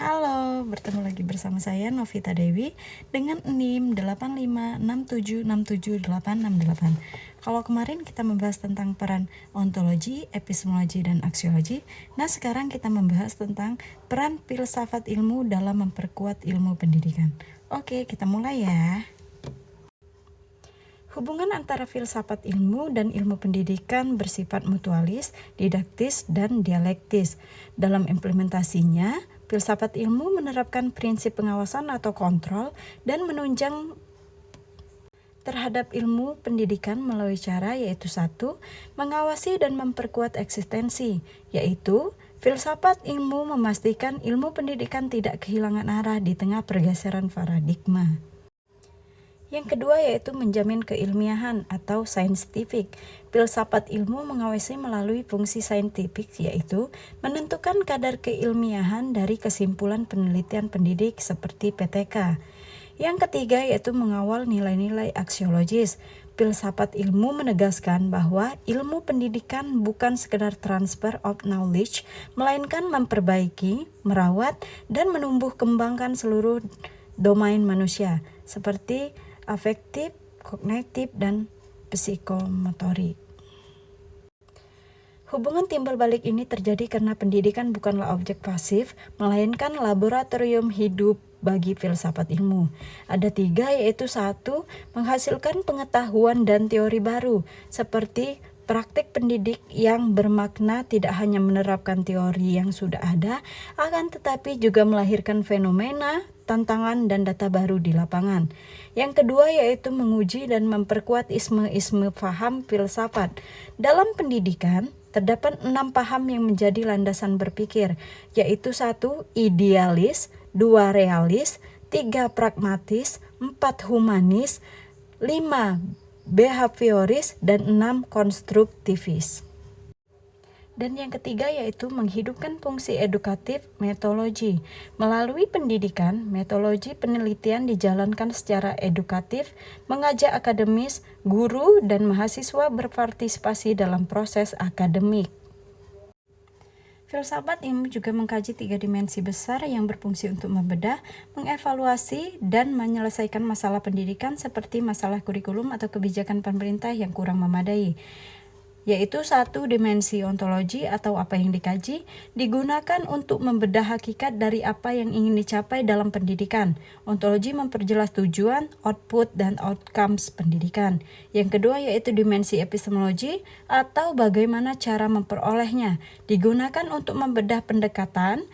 Halo, bertemu lagi bersama saya Novita Dewi dengan NIM 8567676868. Kalau kemarin kita membahas tentang peran ontologi, epistemologi, dan aksiologi, nah sekarang kita membahas tentang peran filsafat ilmu dalam memperkuat ilmu pendidikan. Oke, kita mulai ya. Hubungan antara filsafat ilmu dan ilmu pendidikan bersifat mutualis, didaktis, dan dialektis. Dalam implementasinya, filsafat ilmu menerapkan prinsip pengawasan atau kontrol dan menunjang terhadap ilmu pendidikan melalui cara yaitu 1. Mengawasi dan memperkuat eksistensi, yaitu filsafat ilmu memastikan ilmu pendidikan tidak kehilangan arah di tengah pergeseran paradigma. Yang kedua yaitu menjamin keilmiahan atau scientific. Filsafat ilmu mengawasi melalui fungsi saintifik yaitu menentukan kadar keilmiahan dari kesimpulan penelitian pendidik seperti PTK. Yang ketiga yaitu mengawal nilai-nilai aksiologis. Filsafat ilmu menegaskan bahwa ilmu pendidikan bukan sekedar transfer of knowledge, melainkan memperbaiki, merawat, dan menumbuh kembangkan seluruh domain manusia, seperti afektif, kognitif, dan psikomotorik. Hubungan timbal balik ini terjadi karena pendidikan bukanlah objek pasif, melainkan laboratorium hidup bagi filsafat ilmu. Ada 3 yaitu 1. Menghasilkan pengetahuan dan teori baru, seperti praktik pendidik yang bermakna tidak hanya menerapkan teori yang sudah ada, akan tetapi juga melahirkan fenomena, tantangan, dan data baru di lapangan. Yang kedua yaitu menguji dan memperkuat isme-isme paham filsafat. Dalam pendidikan, terdapat 6 paham yang menjadi landasan berpikir, yaitu 1. Idealis, 2. Realis, 3. Pragmatis, 4. Humanis, 5. Behavioris, dan 6. Konstruktivis. Dan yang ketiga yaitu menghidupkan fungsi edukatif metodologi. Melalui pendidikan, metodologi penelitian dijalankan secara edukatif, mengajak akademis, guru, dan mahasiswa berpartisipasi dalam proses akademik. Filsafat ilmu juga mengkaji 3 dimensi besar yang berfungsi untuk membedah, mengevaluasi, dan menyelesaikan masalah pendidikan seperti masalah kurikulum atau kebijakan pemerintah yang kurang memadai. Yaitu 1. Dimensi ontologi atau apa yang dikaji, digunakan untuk membedah hakikat dari apa yang ingin dicapai dalam pendidikan. Ontologi memperjelas tujuan, output, dan outcomes pendidikan. Yang kedua yaitu dimensi epistemologi atau bagaimana cara memperolehnya, digunakan untuk membedah pendekatan,